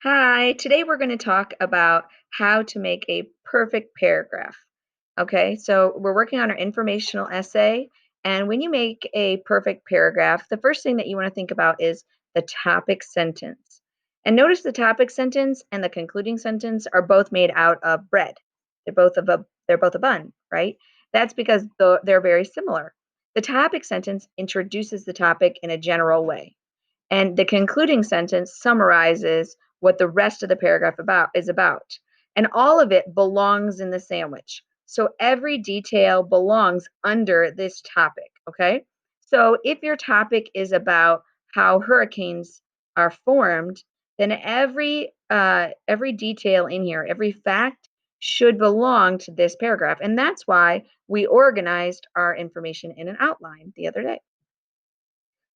Hi, today we're going to talk about how to make a perfect paragraph. Okay, so we're working on our informational essay. And when you make a perfect paragraph, the first thing that you want to think about is the topic sentence. And notice the topic sentence and the concluding sentence are both made out of bread. They're both a bun, right? That's because they're very similar. The topic sentence introduces the topic in a general way. And the concluding sentence summarizes what the rest of the paragraph is about. And all of it belongs in the sandwich. So every detail belongs under this topic, okay? So if your topic is about how hurricanes are formed, then every detail in here, every fact should belong to this paragraph. And that's why we organized our information in an outline the other day.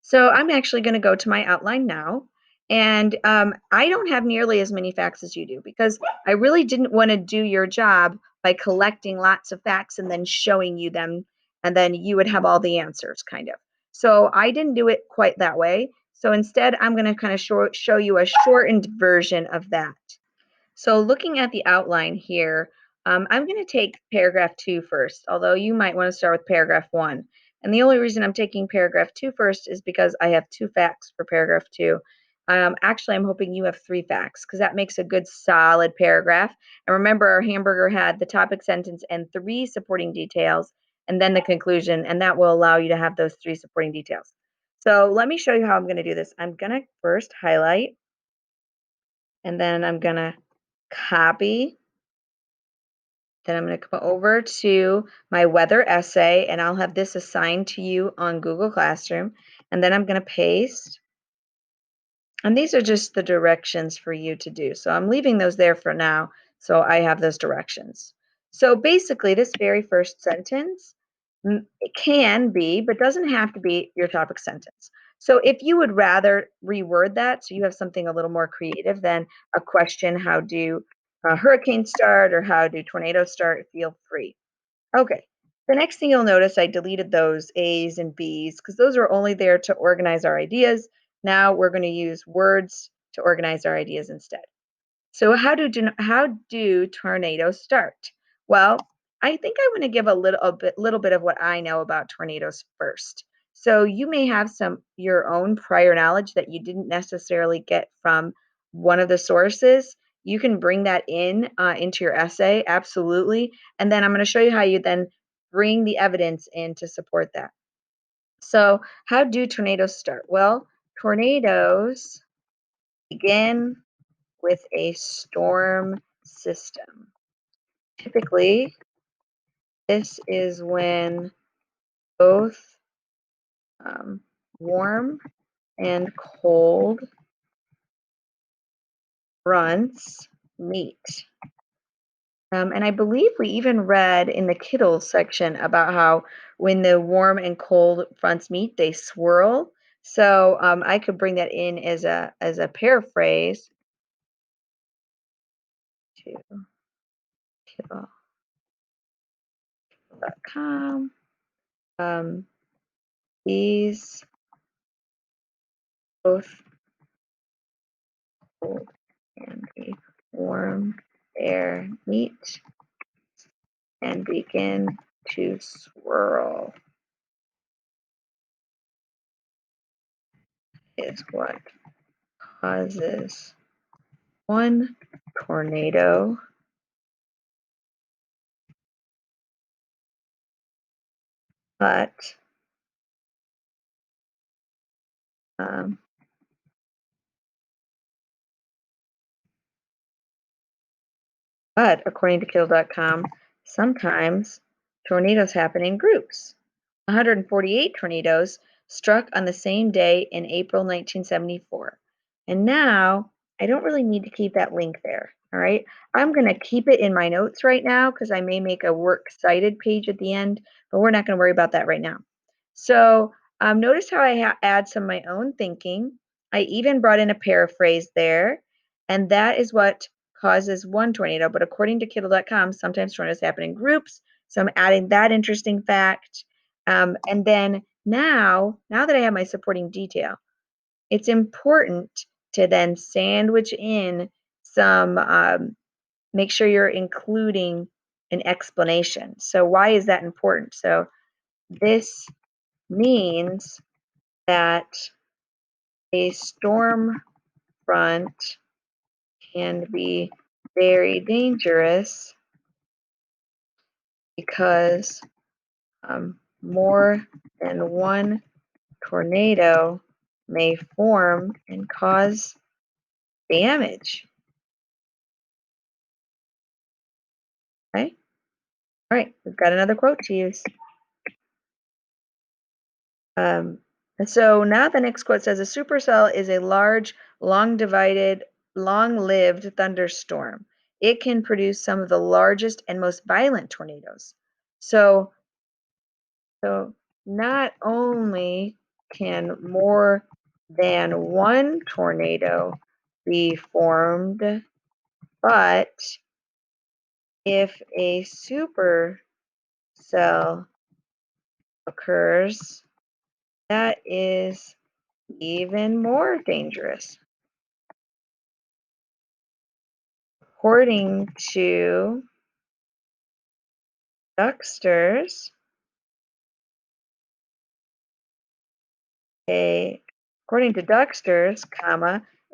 So I'm actually going to go to my outline now. And I don't have nearly as many facts as you do because I really didn't want to do your job by collecting lots of facts and then showing you them, and then you would have all the answers, kind of. So I didn't do it quite that way. So instead, I'm going to kind of show you a shortened version of that. So looking at the outline here, I'm going to take paragraph 2 first, although you might want to start with paragraph 1. And the only reason I'm taking paragraph 2 first is because I have 2 facts for paragraph 2. Actually, I'm hoping you have 3 facts because that makes a good solid paragraph. And remember, our hamburger had the topic sentence and 3 supporting details, and then the conclusion, and that will allow you to have those 3 supporting details. So let me show you how I'm going to do this. I'm going to first highlight, and then I'm going to copy. Then I'm going to come over to my weather essay, and I'll have this assigned to you on Google Classroom. And then I'm going to paste. And these are just the directions for you to do. So I'm leaving those there for now, so I have those directions. So basically, this very first sentence, it can be, but doesn't have to be your topic sentence. So if you would rather reword that so you have something a little more creative than a question, how do hurricanes start or how do tornadoes start, feel free. Okay. The next thing you'll notice, I deleted those A's and B's because those are only there to organize our ideas. Now we're going to use words to organize our ideas instead. So how do tornadoes start? Well, I think I want to give a little bit of what I know about tornadoes first. So you may have some your own prior knowledge that you didn't necessarily get from one of the sources. You can bring that in into your essay, absolutely. And then I'm going to show you how you then bring the evidence in to support that. So how do tornadoes start? Well, tornadoes begin with a storm system. Typically, this is when both um, warm and cold fronts meet. And I believe we even read in the Kittle section about how when the warm and cold fronts meet, they swirl. So I could bring that in as a paraphrase to Kittle.com. Um, these both cold and the warm air meet and begin to swirl is what causes one tornado, but um, but according to Kill.com, sometimes tornadoes happen in groups. 148 tornadoes struck on the same day in April 1974. And now I don't really need to keep that link there. All right. I'm going to keep it in my notes right now because I may make a works cited page at the end, but we're not going to worry about that right now. So notice how I add some of my own thinking. I even brought in a paraphrase there, and that is what causes one tornado. But according to Kittle.com, sometimes tornadoes happen in groups. So I'm adding that interesting fact. And then now that I have my supporting detail, it's important to then sandwich in some, make sure you're including an explanation. So why is that important? So this means that a storm front can be very dangerous because more than one tornado may form and cause damage. Okay? All right, we've got another quote to use. Um, and so now the next quote says a supercell is a large, long-lived thunderstorm. It can produce some of the largest and most violent tornadoes. So, so not only can more than one tornado be formed, but if a supercell occurs, that is even more dangerous. According to Ducksters, a according to Ducksters,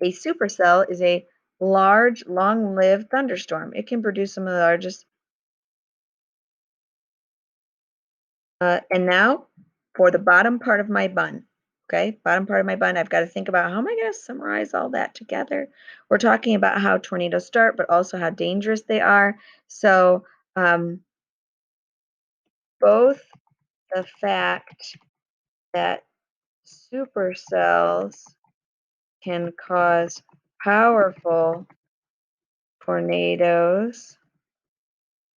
a supercell is a large, long-lived thunderstorm. It can produce some of the largest. And now for the bottom part of my bun. Okay, bottom part of my bun, I've got to think about how am I going to summarize all that together. We're talking about how tornadoes start, but also how dangerous they are. So both the fact that supercells can cause powerful tornadoes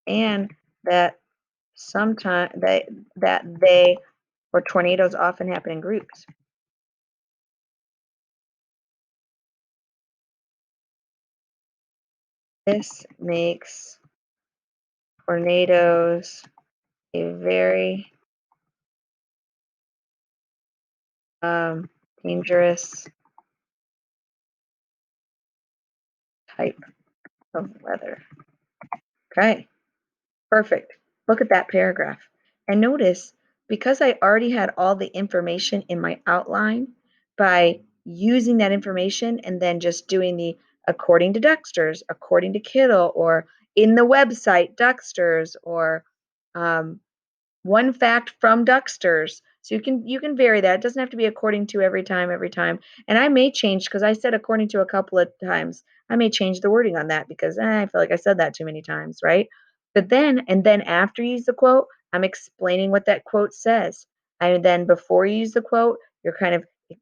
and that sometimes they or tornadoes often happen in groups. This makes tornadoes a very dangerous type of weather. Okay, perfect. Look at that paragraph. And notice, because I already had all the information in my outline, by using that information and then just doing the according to Ducksters, according to Kittle, or in the website Ducksters, or um, one fact from Ducksters. So you can vary that. It doesn't have to be according to every time. And I may change because I said according to a couple of times. I may change the wording on that because I feel like I said that too many times, right? But then after you use the quote, I'm explaining what that quote says. And then before you use the quote,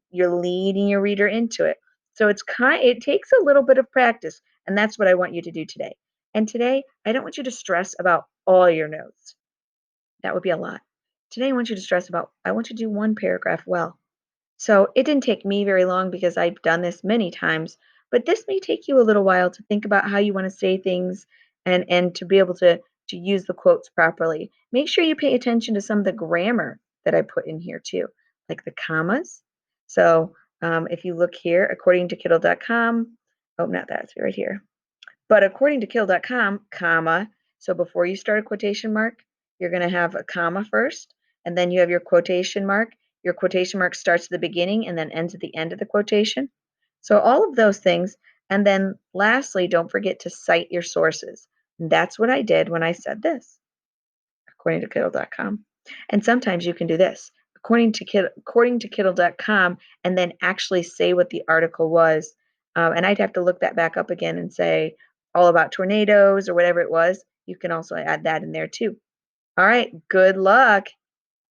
you're leading your reader into it. So it takes a little bit of practice, and that's what I want you to do today. And today, I don't want you to stress about all your notes. That would be a lot. Today, I want you to do one paragraph well. So it didn't take me very long because I've done this many times, but this may take you a little while to think about how you want to say things and to be able to use the quotes properly. Make sure you pay attention to some of the grammar that I put in here too, like the commas. So if you look here, according to Kittle.com, oh, not that, it's right here. But according to Kill.com, comma, so before you start a quotation mark, you're going to have a comma first, and then you have your quotation mark. Your quotation mark starts at the beginning and then ends at the end of the quotation. So all of those things. And then lastly, don't forget to cite your sources. And that's what I did when I said this, according to Kittle.com. And sometimes you can do this, according to Kittle.com, and then actually say what the article was. And I'd have to look that back up again and say all about tornadoes or whatever it was. You can also add that in there too. All right, good luck.